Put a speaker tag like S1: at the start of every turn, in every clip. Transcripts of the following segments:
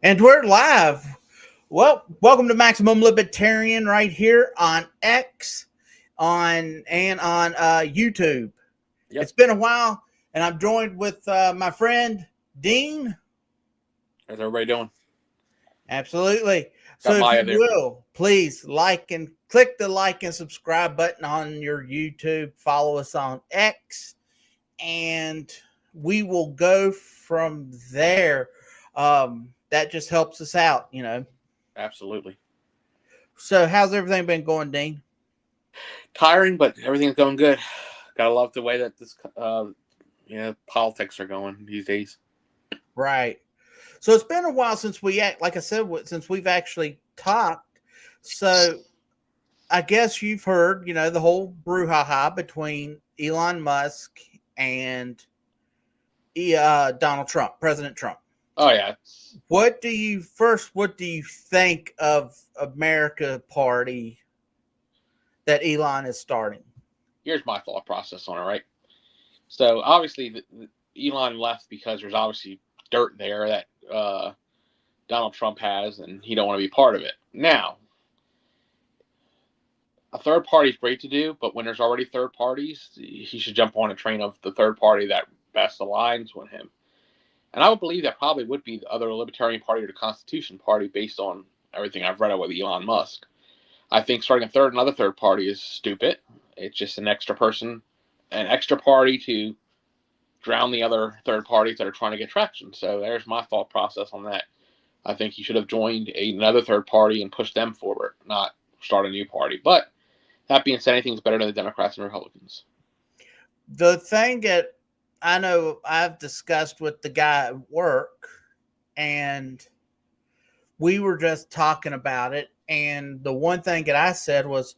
S1: And we're live. Well, welcome to Maximum Libertarian right here on X on YouTube.
S2: Yep.
S1: It's been a while, and I'm joined with my friend Dean.
S2: How's everybody doing?
S1: Absolutely. So
S2: Got
S1: if
S2: Maya
S1: you
S2: there.
S1: will, please like and click the like and subscribe button on your YouTube. Follow us on X, and we will go from there. That just helps us out.
S2: Absolutely.
S1: So how's everything been going, Dean?
S2: Tiring, but everything's going good. Gotta love the way that this, politics are going these days.
S1: Right. So it's been a while since like I said, since we've actually talked. So I guess you've heard, the whole brouhaha between Elon Musk and Donald Trump, President Trump.
S2: Oh yeah.
S1: What do you think of America Party that Elon is starting?
S2: Here's my thought process on it. Right. So obviously, Elon left because there's obviously dirt there that Donald Trump has, and he don't want to be part of it. Now, a third party is great to do, but when there's already third parties, he should jump on a train of the third party that best aligns with him. And I would believe that probably would be the other Libertarian Party or the Constitution Party based on everything I've read with Elon Musk. I think starting another third party is stupid. It's just an extra person, an extra party to drown the other third parties that are trying to get traction. So there's my thought process on that. I think he should have joined another third party and pushed them forward, not start a new party. But that being said, anything's better than the Democrats and Republicans.
S1: The thing that I know I've discussed with the guy at work, and we were just talking about it. And the one thing that I said was,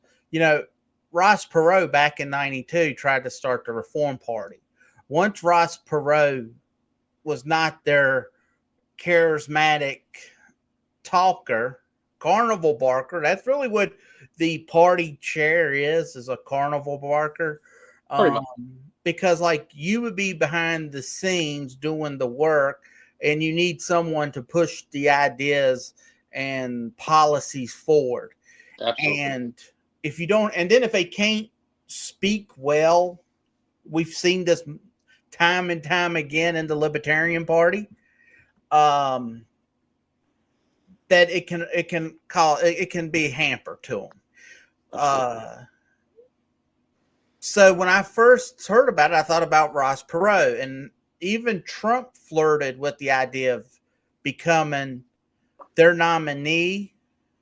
S1: Ross Perot back in 92 tried to start the Reform Party. Once Ross Perot was not their charismatic talker, carnival barker, that's really what the party chair is a carnival barker. Because you would be behind the scenes doing the work, and you need someone to push the ideas and policies forward.
S2: Absolutely.
S1: And if you don't, and then if they can't speak well, we've seen this time and time again in the Libertarian Party. That it can be a hamper to them. So when I first heard about it, I thought about Ross Perot, and even Trump flirted with the idea of becoming their nominee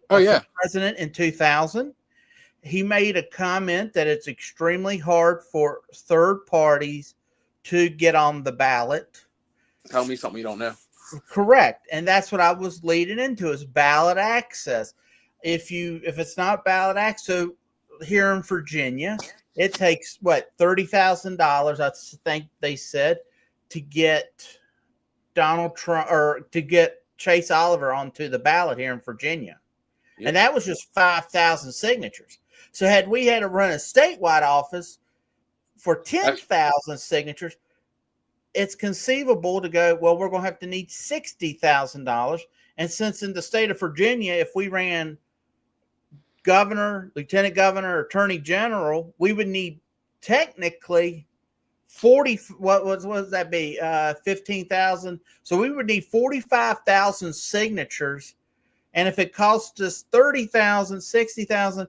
S1: for president in 2000. He made a comment that it's extremely hard for third parties to get on the ballot.
S2: Tell me something you don't know.
S1: Correct. And that's what I was leading into, is ballot access. If it's not ballot access, so here in Virginia, it takes $30,000, I think they said, to get Donald Trump or to get Chase Oliver onto the ballot here in Virginia. Yep. And that was just 5,000 signatures. So had we had to run a statewide office for 10,000 signatures, it's conceivable to go, well, we're going to have to need $60,000. And since in the state of Virginia, if we ran governor, lieutenant governor, attorney general, we would need technically 40. What does that be? 15,000. So we would need 45,000 signatures. And if it costs us 30,000, 60,000,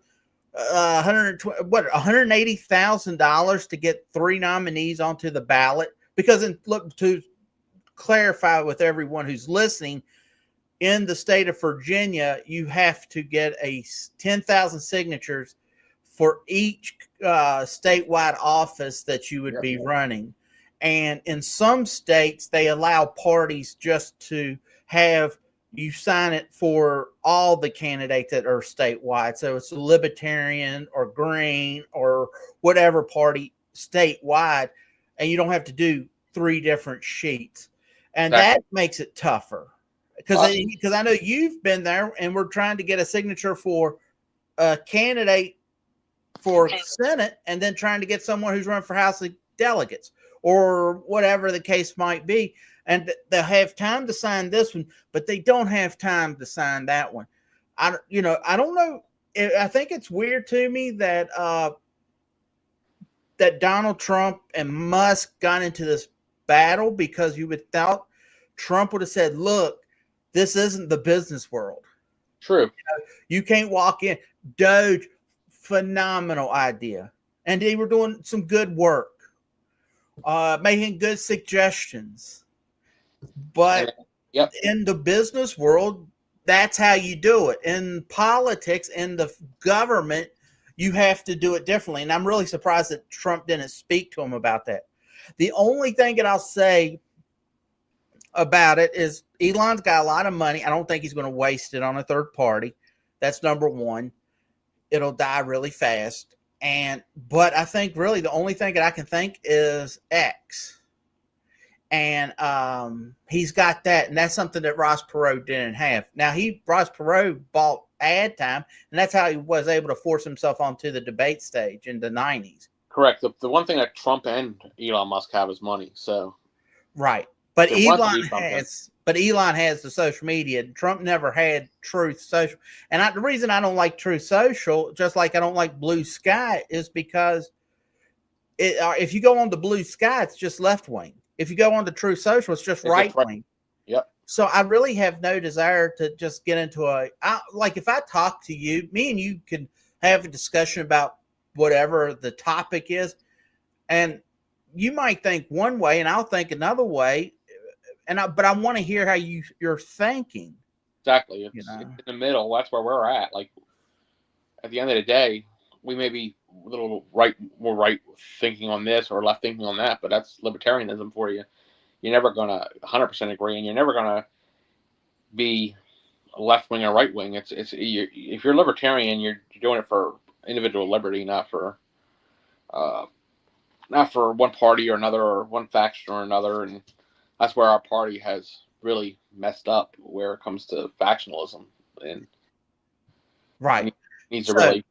S1: $180,000 to get 3 nominees onto the ballot. Because look, to clarify with everyone who's listening, in the state of Virginia, you have to get 10,000 signatures for each statewide office that you would be running. And in some states, they allow parties just to have you sign it for all the candidates that are statewide. So it's a Libertarian or Green or whatever party statewide, and you don't have to do 3 different sheets. And that makes it tougher. Because I know you've been there, and we're trying to get a signature for a candidate for Senate, and then trying to get someone who's running for House of Delegates or whatever the case might be. and they'll have time to sign this one, but they don't have time to sign that one. I don't know. I think it's weird to me that that Donald Trump and Musk got into this battle, because you would thought Trump would have said, "Look, this isn't the business world.
S2: True.
S1: You can't walk in." Doge, phenomenal idea, and they were doing some good work, making good suggestions. But
S2: yep.
S1: in the business world, that's how you do it. In politics, in the government, you have to do it differently. And I'm really surprised that Trump didn't speak to him about that. The only thing that I'll say about it is Elon's got a lot of money. I don't think he's going to waste it on a third party. That's number one. It'll die really fast. But I think really the only thing that I can think is X. And he's got that, and that's something that Ross Perot didn't have. Now, Ross Perot bought ad time, and that's how he was able to force himself onto the debate stage in the 90s.
S2: Correct. The one thing that Trump and Elon Musk have is money. So
S1: right, but Elon has the social media. Trump never had Truth Social, and the reason I don't like Truth Social, just like I don't like Blue Sky, is because if you go on the Blue Sky, it's just left wing. If you go on to Truth Social, it's just right wing.
S2: Yep.
S1: So I really have no desire to just get into like if I talk to you, me and you can have a discussion about whatever the topic is, and you might think one way and I'll think another way, but I want to hear how you're thinking.
S2: Exactly. It's in the middle. That's where we're at. Like at the end of the day, we may be a little more right thinking on this or left thinking on that, but that's libertarianism for you. You're never gonna 100% agree, and you're never gonna be left wing or right wing. If you're libertarian, you're doing it for individual liberty, not for one party or another, or one faction or another. And that's where our party has really messed up, where it comes to factionalism, and
S1: right
S2: needs to really.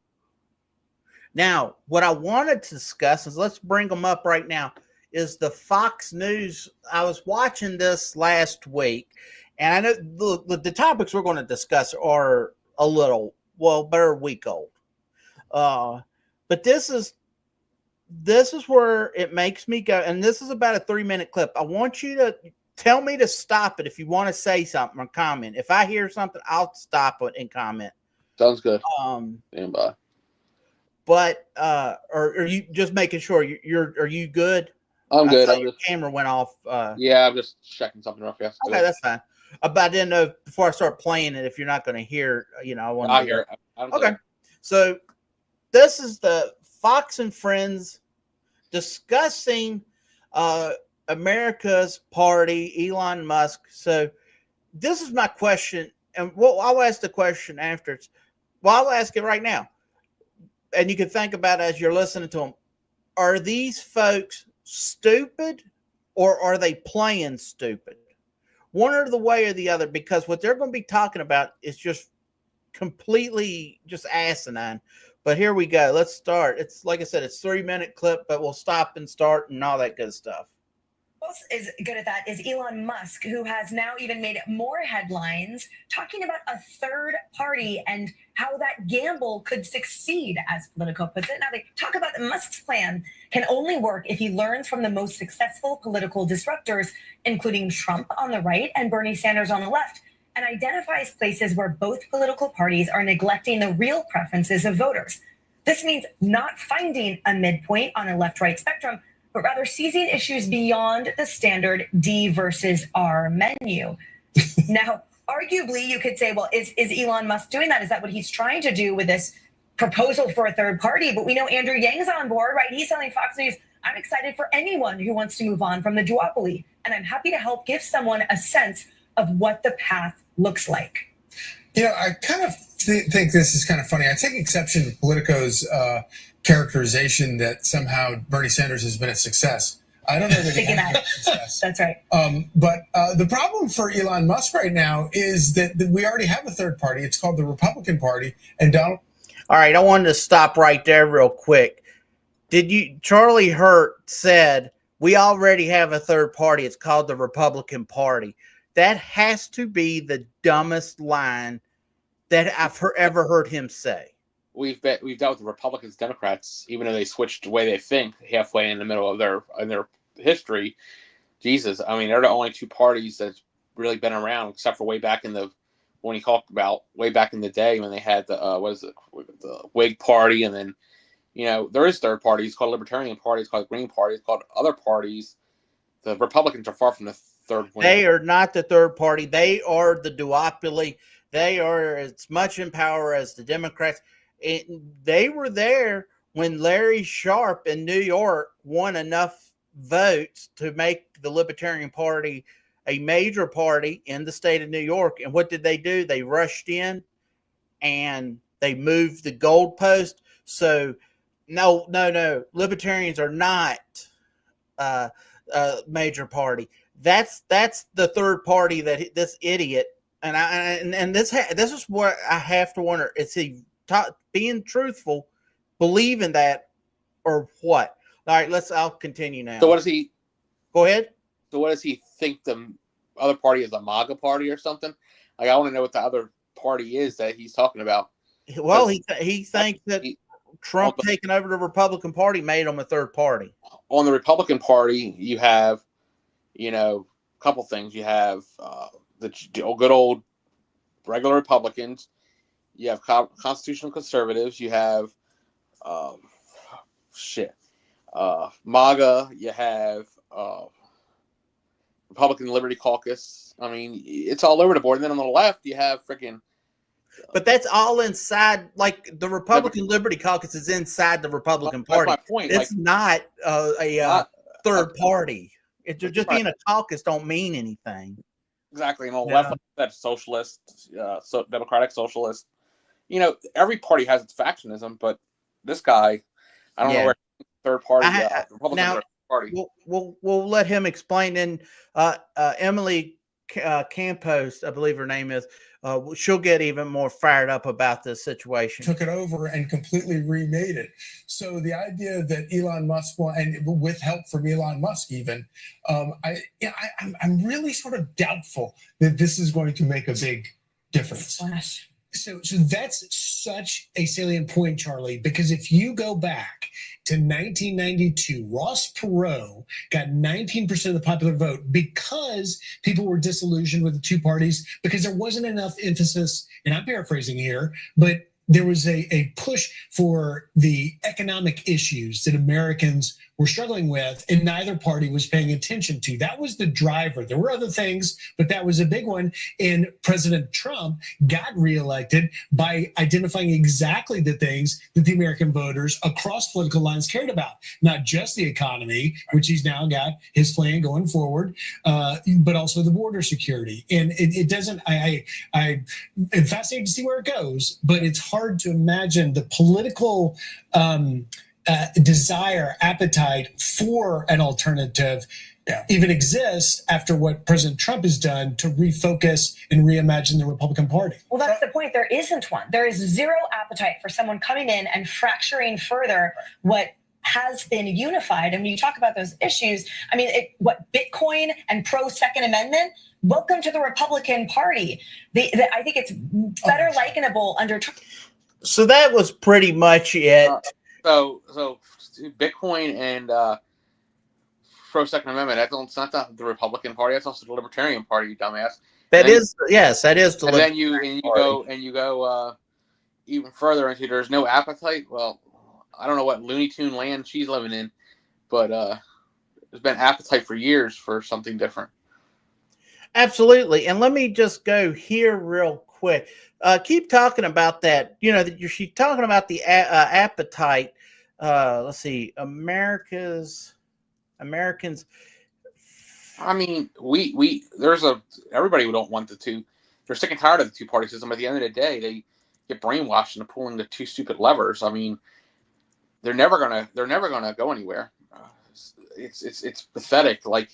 S1: Now, what I wanted to discuss is, let's bring them up right now, is the Fox News. I was watching this last week, and I know the topics we're going to discuss are they're a week old. But this is where it makes me go, and this is about a 3-minute clip. I want you to tell me to stop it if you want to say something or comment. If I hear something, I'll stop it and comment.
S2: Sounds good. Stand by.
S1: But are you just making sure are you good?
S2: I'm good.
S1: Your camera went off.
S2: Yeah, I'm just checking something off. Yes.
S1: Okay, that's fine. But I didn't know before I start playing it if you're not going to hear. I want to
S2: hear it.
S1: Okay, so this is the Fox and Friends discussing America's party, Elon Musk. So this is my question, and I'll ask the question after. I'll ask it right now. And you can think about it as you're listening to them. Are these folks stupid, or are they playing stupid? One or the way or the other, because what they're going to be talking about is just completely just asinine. But here we go. Let's start. It's like I said, it's 3-minute clip, but we'll stop and start and all that good stuff.
S3: Is good at that is Elon Musk, who has now even made more headlines talking about a third party and how that gamble could succeed, as Politico puts it. Now, they talk about that Musk's plan can only work if he learns from the most successful political disruptors, including Trump on the right and Bernie Sanders on the left, and identifies places where both political parties are neglecting the real preferences of voters. This means not finding a midpoint on a left-right spectrum, but rather seizing issues beyond the standard D versus R menu. Now, arguably, you could say, well, is Elon Musk doing that? Is that what he's trying to do with this proposal for a third party? But we know Andrew Yang's on board, right? He's telling Fox News, I'm excited for anyone who wants to move on from the duopoly, and I'm happy to help give someone a sense of what the path looks like.
S4: I kind of think this is kind of funny. I take exception to Politico's characterization that somehow Bernie Sanders has been a success. I don't know that he has been a success.
S3: That's right.
S4: But the problem for Elon Musk right now is that we already have a third party. It's called the Republican Party. And Donald.
S1: All right, I wanted to stop right there real quick. Charlie Hurt said, We already have a third party. It's called the Republican Party. That has to be the dumbest line that I've ever heard him say.
S2: We've dealt with the Republicans, Democrats, even though they switched the way they think halfway in the middle of their history. Jesus, I mean, they're the only two parties that's really been around, except for way back in the day when they had the Whig Party, and then there is third parties called Libertarian Party, it's called Green Party, it's called other parties. The Republicans are far from the third one.
S1: They are not the third party. They are the duopoly. They are as much in power as the Democrats. They were there when Larry Sharpe in New York won enough votes to make the Libertarian Party a major party in the state of New York. And what did they do? They rushed in and they moved the goalpost. So no. Libertarians are not a major party. That's the third party that this idiot and this is what I have to wonder: is he being truthful, believing that, or what? All right, I'll continue now.
S2: So what does he?
S1: Go ahead.
S2: So what does he think the other party is, a MAGA party or something? Like, I want to know what the other party is that he's talking about.
S1: Well, he thinks that Trump taking over the Republican Party made him a third party.
S2: On the Republican Party, you have, a couple things. You have the good old regular Republicans. You have constitutional conservatives. You have MAGA. You have Republican Liberty Caucus. I mean, it's all over the board. And then on the left, you have freaking.
S1: But that's all inside. Like, the Republican Liberty Caucus is inside the Republican Party.
S2: That's my point.
S1: It's not a third party. Just being a caucus don't mean anything.
S2: Exactly. And on the left, that's socialist, democratic socialist. Every party has its factionism, but this guy, I don't know where third party, Republican Party.
S1: We'll let him explain. And Emily Campos, I believe her name is, she'll get even more fired up about this situation.
S4: Took it over and completely remade it. So the idea that Elon Musk, and with help from Elon Musk even, I'm really sort of doubtful that this is going to make a big difference. So that's such a salient point, Charlie, because if you go back to 1992, Ross Perot got 19% of the popular vote because people were disillusioned with the two parties, because there wasn't enough emphasis, and I'm paraphrasing here, but there was a push for the economic issues that Americans were struggling with, and neither party was paying attention to. That was the driver. There were other things, but that was a big one. And President Trump got reelected by identifying exactly the things that the American voters across political lines cared about, not just the economy, which he's now got his plan going forward, but also the border security. And it doesn't, I'm fascinated to see where it goes, but it's hard to imagine the political desire, appetite for an alternative even exists after what President Trump has done to refocus and reimagine the Republican Party.
S3: Well, that's the point. There isn't one. There is zero appetite for someone coming in and fracturing further what has been unified. And when you talk about those issues, I mean, Bitcoin and pro-Second Amendment, welcome to the Republican Party. I think it's better likenable under Trump.
S1: So that was pretty much it.
S2: So Bitcoin and pro-Second Amendment, that's not the Republican Party. That's also the Libertarian Party, you dumbass. That is the
S1: Libertarian
S2: then you go even further into there's no appetite. Well, I don't know what Looney Tune land she's living in, but there's been appetite for years for something different.
S1: Absolutely. And let me just go here real quick. Keep talking about that. She's talking about the appetite. Let's see, Americans.
S2: I mean, everybody who don't want the two. They're sick and tired of the two party system. At the end of the day, they get brainwashed into pulling the two stupid levers. I mean, they're never gonna go anywhere. It's pathetic. Like,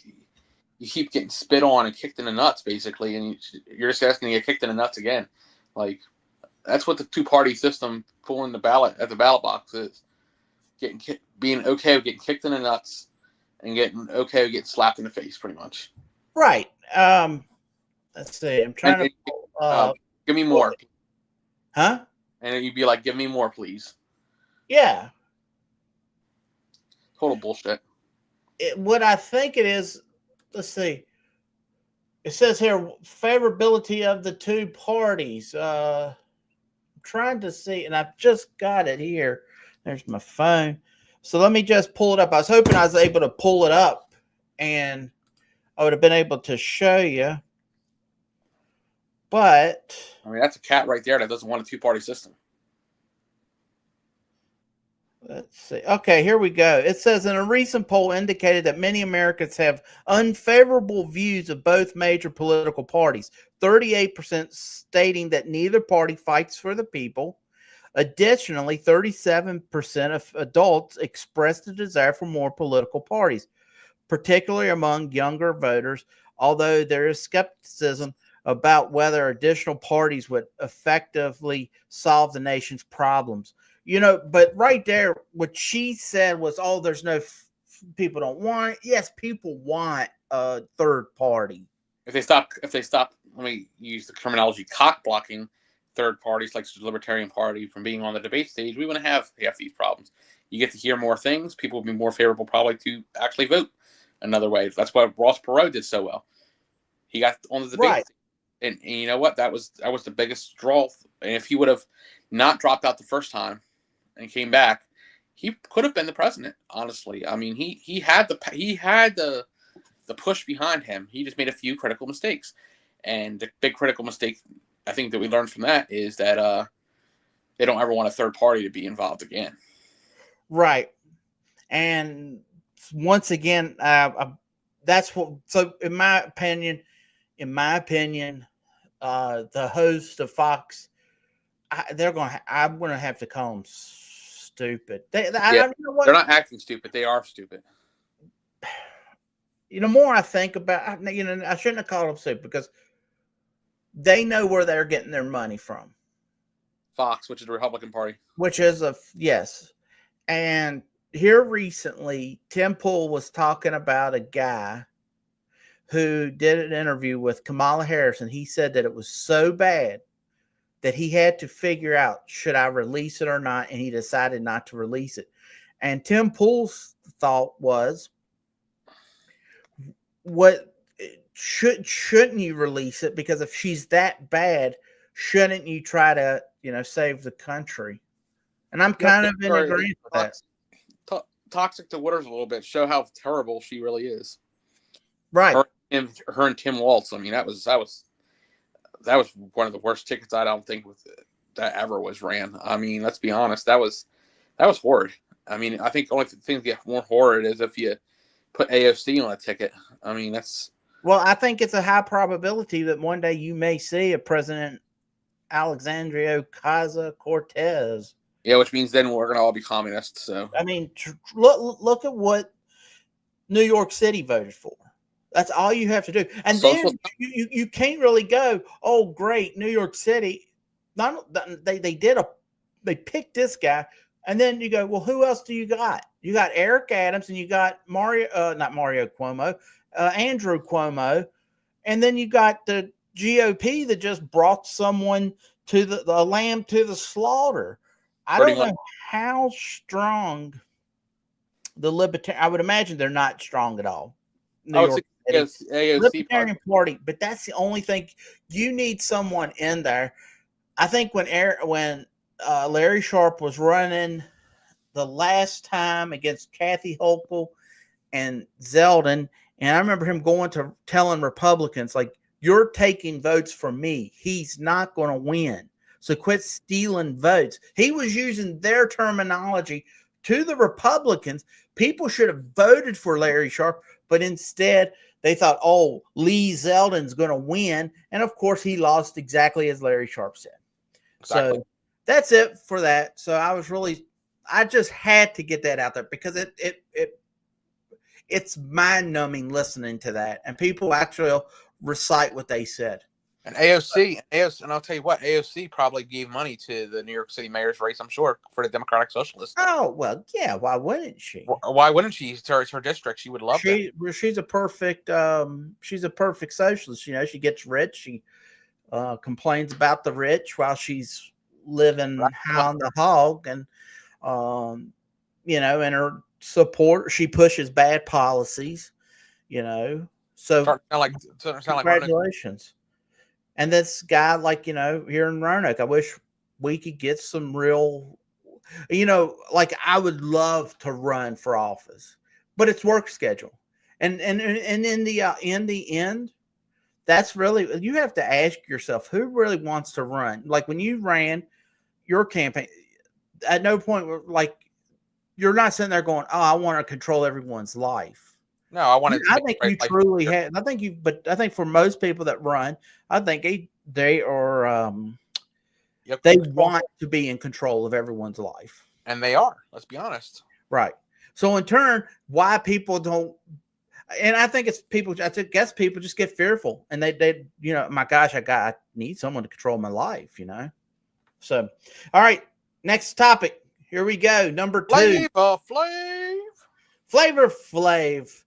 S2: you keep getting spit on and kicked in the nuts, basically, and you're just asking to get kicked in the nuts again. Like, that's what the two-party system pulling the ballot at the ballot box is. Being okay with getting kicked in the nuts and getting slapped in the face, pretty much.
S1: Right. Let's see. I'm trying
S2: And,
S1: to.
S2: give me more.
S1: Huh?
S2: And you'd be like, give me more, please.
S1: Yeah.
S2: Total bullshit.
S1: What I think it is, let's see. It says here favorability of the two parties. I'm trying to see, and I've just got it here. There's my phone. So let me just pull it up. I was hoping I was able to pull it up, and I would have been able to show you. But
S2: I mean, that's a cat right there that doesn't want a two-party system.
S1: let's see. Okay, here we go. It says in a recent poll indicated that many Americans have unfavorable views of both major political parties. 38% stating that neither party fights for the people. Additionally, 37% of adults expressed a desire for more political parties, particularly among younger voters, although there is skepticism about whether additional parties would effectively solve the nation's problems. But right there, what she said was, oh, there's no people don't want it. Yes, people want a third party.
S2: If they stop, let me use the terminology, cock blocking third parties like the Libertarian Party from being on the debate stage, we wouldn't have half these problems. You get to hear more things. People would be more favorable probably to actually vote another way. That's why Ross Perot did so well. He got on the debate stage. And you know what? That was the biggest draw. And if he would have not dropped out the first time and came back, he could have been the president. Honestly, I mean, he had the push behind him. He just made a few critical mistakes, and the big critical mistake I think that we learned from that is that they don't ever want a third party to be involved again.
S1: Right, and once again, that's what. So, in my opinion, the host of Fox, I'm going to have to call them stupid.
S2: They're not acting stupid. They are stupid.
S1: The more I think about, I shouldn't have called them stupid because they know where they're getting their money from.
S2: Fox, which is the Republican Party.
S1: Which is yes. And here recently, Tim Pool was talking about a guy who did an interview with Kamala Harris, and he said that it was so bad that he had to figure out, should I release it or not? And he decided not to release it. And Tim Pool's thought was, shouldn't you release it? Because if she's that bad, shouldn't you try to, save the country? And I'm kind of in agreement with that.
S2: Toxic to Wooders a little bit, show how terrible she really is.
S1: Right.
S2: Her and Tim Waltz. I mean, that was one of the worst tickets I don't think that ever was ran. I mean, let's be honest, that was horrid. I mean, I think the only thing that get more horrid is if you put AOC on a ticket. I mean, that's.
S1: Well, I think it's a high probability that one day you may see a President Alexandria Ocasio-Cortez.
S2: Yeah, which means then we're going to all be communists. So
S1: I mean, look at what New York City voted for. That's all you have to do, and then you can't really go, oh, great, New York City. They picked this guy, and then you go, well, who else do you got? You got Eric Adams, and you got not Mario Cuomo, Andrew Cuomo, and then you got the GOP that just brought someone to the lamb to the slaughter. I don't know how strong the Libertarian. I would imagine they're not strong at all. Libertarian Party, but that's the only thing. You need someone in there. I think when Larry Sharp was running the last time against Kathy Hochul and Zeldin, and I remember him going to telling Republicans, like, you're taking votes from me. He's not going to win. So quit stealing votes. He was using their terminology to the Republicans. People should have voted for Larry Sharp, but instead they thought, oh, Lee Zeldin's going to win. And of course, he lost exactly as Larry Sharp said. Exactly. So that's it for that. So I just had to get that out there because it's mind numbing listening to that. And people actually recite what they said.
S2: And AOC, and I'll tell you what, AOC probably gave money to the New York City mayor's race, I'm sure, for the Democratic Socialists.
S1: Oh well, yeah. Why wouldn't she?
S2: Why wouldn't she? It's her district. She would love that.
S1: She's a perfect socialist. You know, she gets rich. She complains about the rich while she's living high on the hog, and you know, and her support. She pushes bad policies. You know, so congratulations. And this guy, like, you know, here in Roanoke, I wish we could get some real, you know, like I would love to run for office, but it's work schedule. And in the end, that's really, you have to ask yourself, who really wants to run? Like when you ran your campaign, at no point, like, you're not sitting there going, oh, I want to control everyone's life.
S2: No, I want to.
S1: I think you truly have. I think but I think for most people that run, I think they are they want to be in control of everyone's life,
S2: and they are. Let's be honest.
S1: Right. So in turn, why people don't, and I think it's people. I guess people just get fearful, and they you know, my gosh, I need someone to control my life, you know. So, all right, next topic. Here we go. Number 2. Flavor Flav.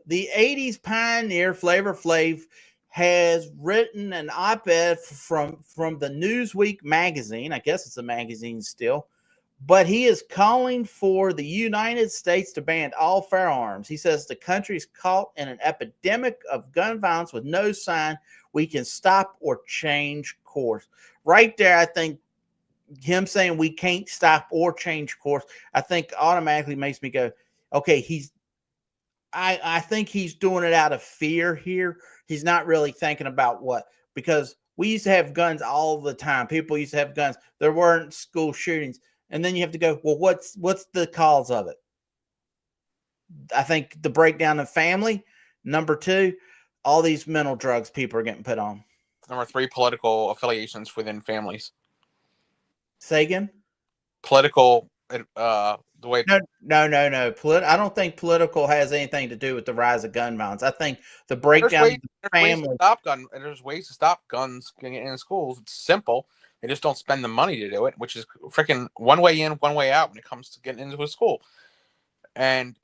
S1: The 80s pioneer Flavor Flav has written an op-ed from the Newsweek magazine. I guess it's a magazine still. But he is calling for the United States to ban all firearms. He says the country is caught in an epidemic of gun violence with no sign we can stop or change course. Right there, I think him saying we can't stop or change course, I think automatically makes me go, okay, I think he's doing it out of fear here. He's not really thinking about what, because we used to have guns all the time. People used to have guns. There weren't school shootings. And then you have to go, well, what's the cause of it? I think the breakdown of family. Number 2, all these mental drugs people are getting put on.
S2: Number 3, political affiliations within families.
S1: Say again?
S2: Political, the way.
S1: No. I don't think political has anything to do with the rise of gun violence. I think the breakdown of the family.
S2: There's ways to stop guns getting in schools. It's simple. They just don't spend the money to do it, which is freaking one way in, one way out when it comes to getting into a school. And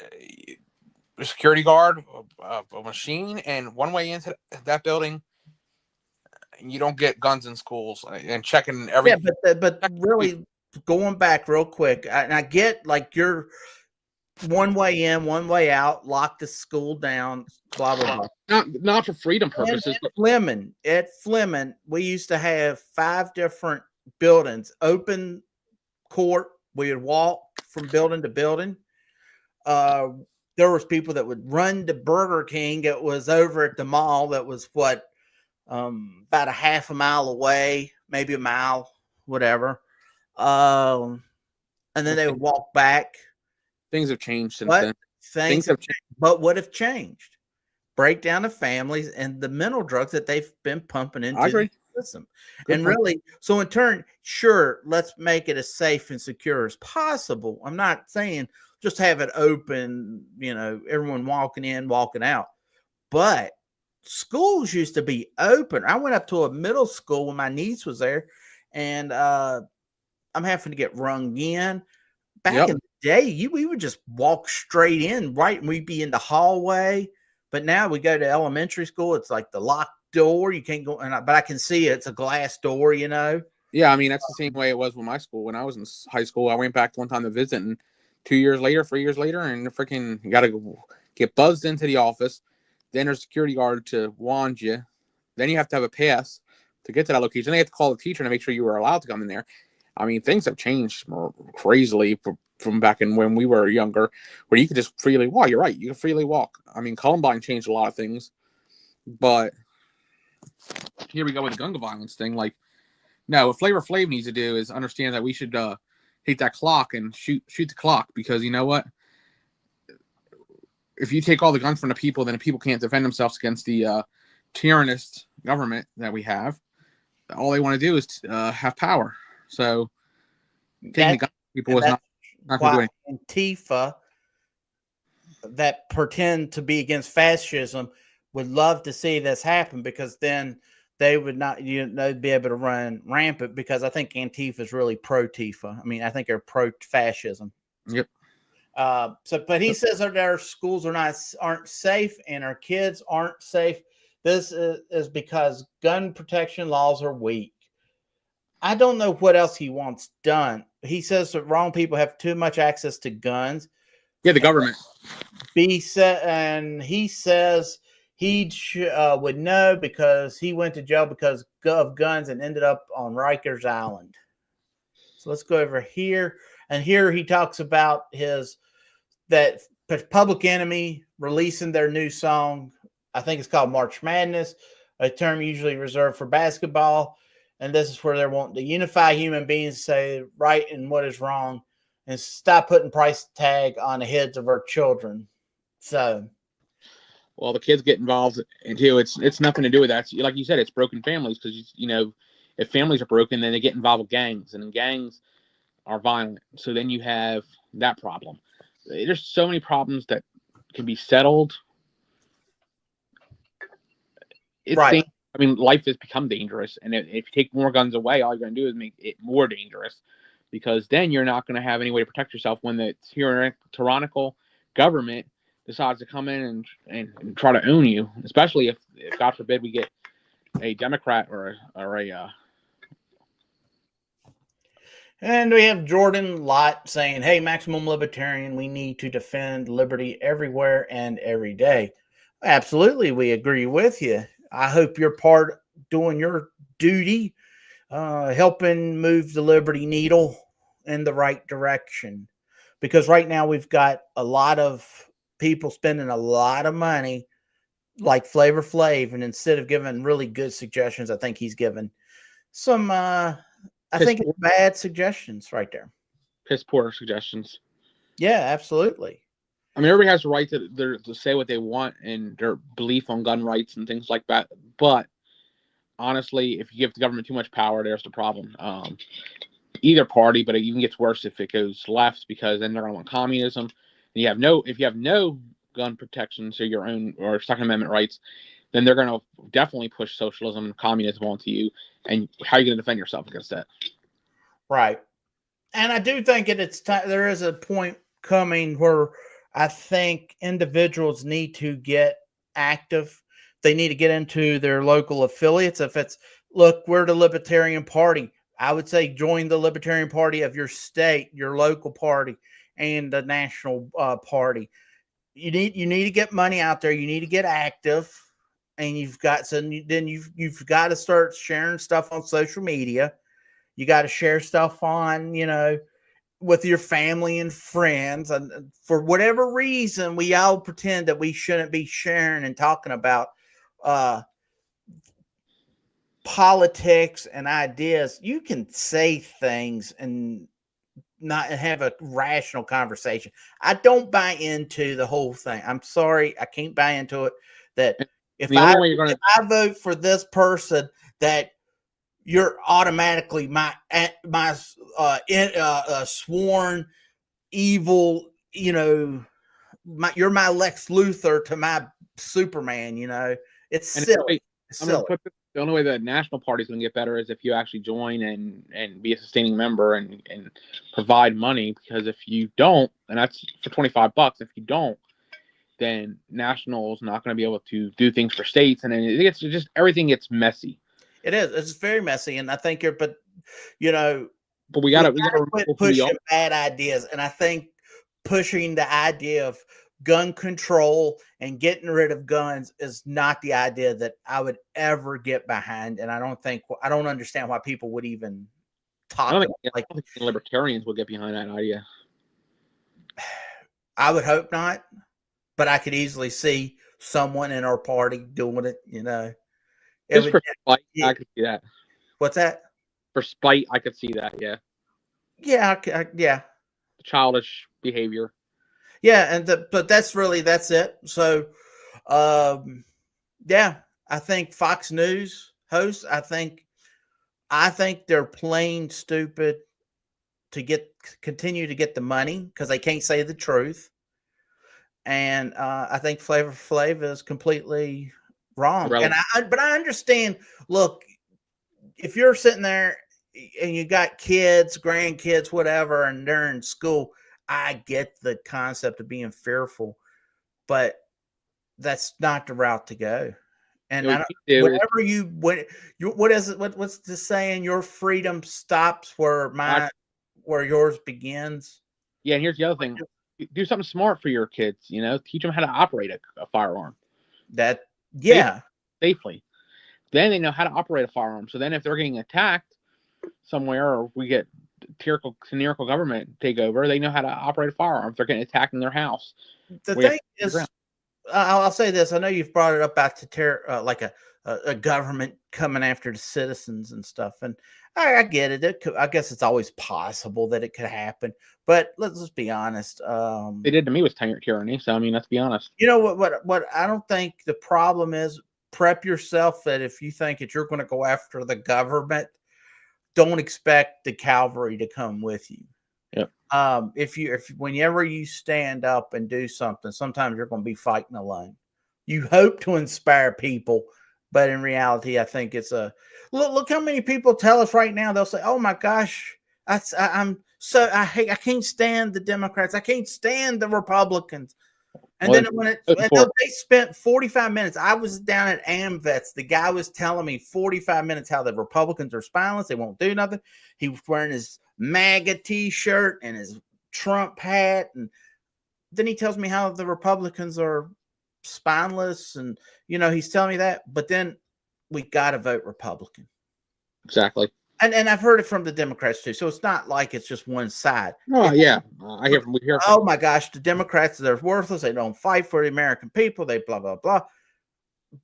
S2: a security guard, a machine, and one way into that building, you don't get guns in schools and checking everything.
S1: Yeah, but really going back real quick, and I get like you're one way in, one way out, lock the school down, blah blah blah.
S2: Not for freedom purposes.
S1: At Fleming, we used to have 5 different buildings, open court. We would walk from building to building. There was people that would run to Burger King. It was over at the mall. That was about a half a mile away, maybe a mile, whatever. And then they would walk back.
S2: Things have changed since then.
S1: Things have changed. But what have changed? Breakdown of families and the mental drugs that they've been pumping into the system. And really, so in turn, sure, let's make it as safe and secure as possible. I'm not saying just have it open, you know, everyone walking in, walking out. But schools used to be open. I went up to a middle school when my niece was there, and I'm having to get rung in. Back in the day, we would just walk straight in, right? And we'd be in the hallway. But now we go to elementary school. It's like the locked door. You can't go, but I can see it. It's a glass door, you know?
S2: Yeah, I mean, that's the same way it was with my school. When I was in high school, I went back one time to visit, and 2 years later, 3 years later, and freaking you got to get buzzed into the office. Then there's a security guard to wand you. Then you have to have a pass to get to that location. Then you have to call the teacher to make sure you were allowed to come in there. I mean, things have changed more crazily from back in when we were younger, where you could just freely walk. You're right. You can freely walk. I mean, Columbine changed a lot of things. But here we go with the gun violence thing. Like, no, what Flavor Flav needs to do is understand that we should hit that clock and shoot the clock, because you know what? If you take all the guns from the people, then the people can't defend themselves against the tyrannist government that we have. All they want to do is have power. So taking the guns from people is not going to do anything.
S1: Antifa that pretend to be against fascism would love to see this happen, because then they would not, they'd be able to run rampant because I think Antifa is really pro-Tifa. I mean, I think they're pro-fascism.
S2: Yep.
S1: But he says that our schools aren't safe and our kids aren't safe. This is because gun protection laws are weak. I don't know what else he wants done. He says that wrong people have too much access to guns.
S2: Yeah, the government.
S1: And he says he would know because he went to jail because of guns and ended up on Rikers Island. So let's go over here. And here he talks about that Public Enemy releasing their new song. I think it's called March Madness, a term usually reserved for basketball. And this is where they're wanting to unify human beings, say right and what is wrong, and stop putting price tag on the heads of our children. So,
S2: well, the kids get involved too. It's nothing to do with that. Like you said, it's broken families because if families are broken, then they get involved with gangs, and gangs are violent. So then you have that problem. There's so many problems that can be settled.
S1: right.
S2: I mean, life has become dangerous, and if you take more guns away, all you're going to do is make it more dangerous, because then you're not going to have any way to protect yourself when the tyrannical government decides to come in and try to own you, especially if God forbid we get a Democrat or a
S1: And we have Jordan Lott saying, hey, maximum libertarian, we need to defend liberty everywhere and every day. Absolutely, we agree with you. I hope you're doing your duty, helping move the liberty needle in the right direction. Because right now we've got a lot of people spending a lot of money like Flavor Flav, and instead of giving really good suggestions, I think he's given some I think it's bad suggestions right there.
S2: Piss poor suggestions.
S1: Yeah, absolutely.
S2: I mean, everybody has the right to say what they want and their belief on gun rights and things like that. But honestly, if you give the government too much power, there's the problem. Either party, but it even gets worse if it goes left, because then they're going to want communism. And if you have no gun protection, so your own or Second Amendment rights, then they're going to definitely push socialism and communism onto you. And how are you going to defend yourself against that?
S1: Right. And I do think it's time. There is a point coming where I think individuals need to get active. They need to get into their local affiliates. If it's, look, we're the Libertarian Party, I would say join the Libertarian Party of your state, your local party, and the national party. You need to get money out there. You need to get active, and you've got got to start sharing stuff on social media. You got to share stuff on, with your family and friends. And for whatever reason, we all pretend that we shouldn't be sharing and talking about politics and ideas. You can say things and not have a rational conversation. I don't buy into the whole thing. I'm sorry, I can't buy into it. That if I vote for this person, that you're automatically my sworn evil. You're my Lex Luthor to my Superman. It's silly.
S2: The only way the national party is going to get better is if you actually join and be a sustaining member and provide money. Because if you don't, and that's for $25, if you don't, then national is not going to be able to do things for states, and then it's just everything gets messy.
S1: It is. It's very messy, and I think
S2: but we gotta
S1: quit pushing bad ideas, and I think pushing the idea of gun control and getting rid of guns is not the idea that I would ever get behind, and I don't understand why people would even talk.
S2: I don't think libertarians would get behind that idea.
S1: I would hope not, but I could easily see someone in our party doing it.
S2: Just for spite, I could see that.
S1: What's that?
S2: For spite, I could see that. Yeah.
S1: Yeah. Yeah.
S2: Childish behavior.
S1: Yeah, but that's it. So, yeah, I think Fox News hosts. I think they're plain stupid to continue to get the money because they can't say the truth. And I think Flavor Flav is completely wrong.
S2: Irrelevant.
S1: But I understand. Look, if you're sitting there and you got kids, grandkids, whatever, and they're in school, I get the concept of being fearful, but that's not the route to go. And
S2: What you do is
S1: what is it? What's the saying? Your freedom stops where yours begins.
S2: yeah. And here's the other thing: do something smart for your kids. Teach them how to operate a firearm. Safely. Then they know how to operate a firearm. So then, if they're getting attacked somewhere, or we get tyrannical government take over, they know how to operate a firearm. If they're getting attacked in their house.
S1: The thing is, I'll say this. I know you've brought it up back to like a government coming after the citizens and stuff. And I get it. I guess it's always possible that it could happen. But let's be honest.
S2: They did to me with tyranny. So, I mean, let's be honest.
S1: You know what I don't think the problem is. Prep yourself that if you think that you're going to go after the government, don't expect the cavalry to come with you.
S2: Yep.
S1: Whenever you stand up and do something, sometimes you're going to be fighting alone. You hope to inspire people, but in reality, I think it's look how many people tell us right now. They'll say, "Oh my gosh, I can't stand the Democrats. I can't stand the Republicans." And then they spent 45 minutes. I was down at AMVETS. The guy was telling me 45 minutes how the Republicans are spineless. They won't do nothing. He was wearing his MAGA T-shirt and his Trump hat. And then he tells me how the Republicans are spineless. And, he's telling me that. But then we got to vote Republican.
S2: Exactly.
S1: And I've heard it from the Democrats too. So it's not like it's just one side.
S2: Oh, yeah. We hear from
S1: my gosh, the Democrats, they're worthless. They don't fight for the American people. They blah, blah, blah.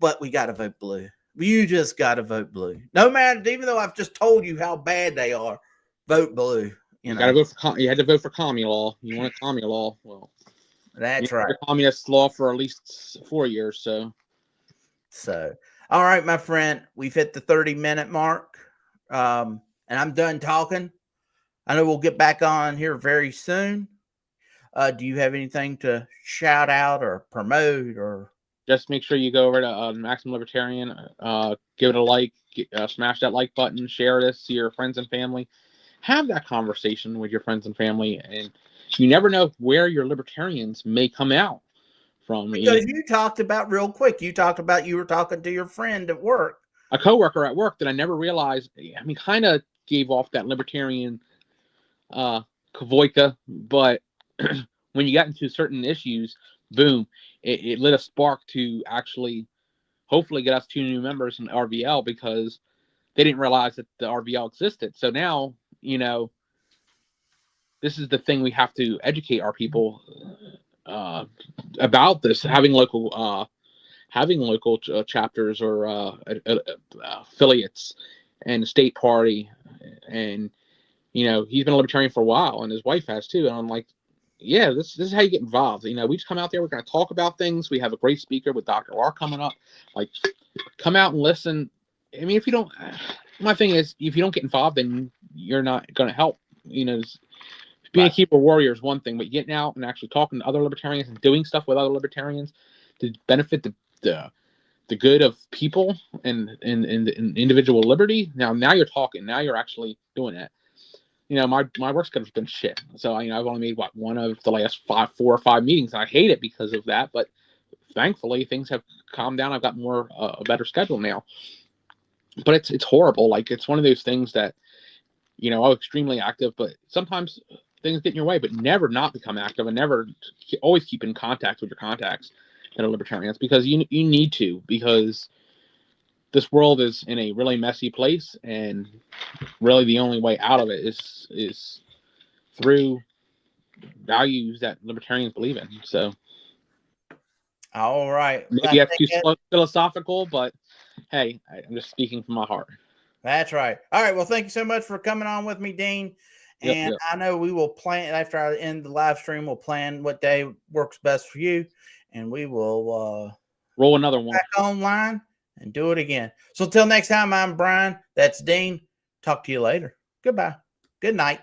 S1: But we got to vote blue. You just got to vote blue. No matter, even though I've just told you how bad they are, vote blue.
S2: You got to vote for, you had to vote for commie law. You want a commie law? Well,
S1: that's right.
S2: A communist law for at least 4 years.
S1: So, all right, my friend, we've hit the 30-minute mark. And I'm done talking. I know we'll get back on here very soon. Do you have anything to shout out or promote, or
S2: just make sure you go over to Maximum Libertarian, give it a like, smash that like button, share this to your friends and family, have that conversation with your friends and family, and you never know where your libertarians may come out from.
S1: Because you talked about real quick. You were talking to your friend at work.
S2: A coworker at work that I never realized, kind of gave off that libertarian kavoika, but when you got into certain issues, boom, it lit a spark to actually hopefully get us 2 new members in RVL, because they didn't realize that the RVL existed. So now, this is the thing we have to educate our people about this, having local chapters or affiliates and state party. And he's been a libertarian for a while, and his wife has too. And I'm like, yeah, this is how you get involved. We just come out there, we're going to talk about things. We have a great speaker with Dr. R coming up. Like, come out and listen. I mean, if you don't, my thing is, if you don't get involved, then you're not going to help. Being a keyboard warrior is one thing, but getting out and actually talking to other libertarians and doing stuff with other libertarians to benefit the good of people and individual liberty. Now you're talking. Now you're actually doing it. My work schedule's been shit. So I've only made one of the last 4 or 5 meetings. And I hate it because of that, but thankfully things have calmed down. I've got a better schedule now. But it's horrible. Like, it's one of those things that I'm extremely active, but sometimes things get in your way. But never not become active, and always keep in contact with your contacts that are libertarians, because you need to, because this world is in a really messy place, and really the only way out of it is through values that libertarians believe in. So,
S1: all right,
S2: maybe that's too philosophical, but hey, I'm just speaking from my heart.
S1: That's right. All right. Well, thank you so much for coming on with me, Dean. And yep. I know we will plan, after I end the live stream, we'll plan what day works best for you, and we will
S2: roll another one
S1: back online and do it again. So until next time, I'm Brian. That's Dean. Talk to you later. Goodbye. Good night.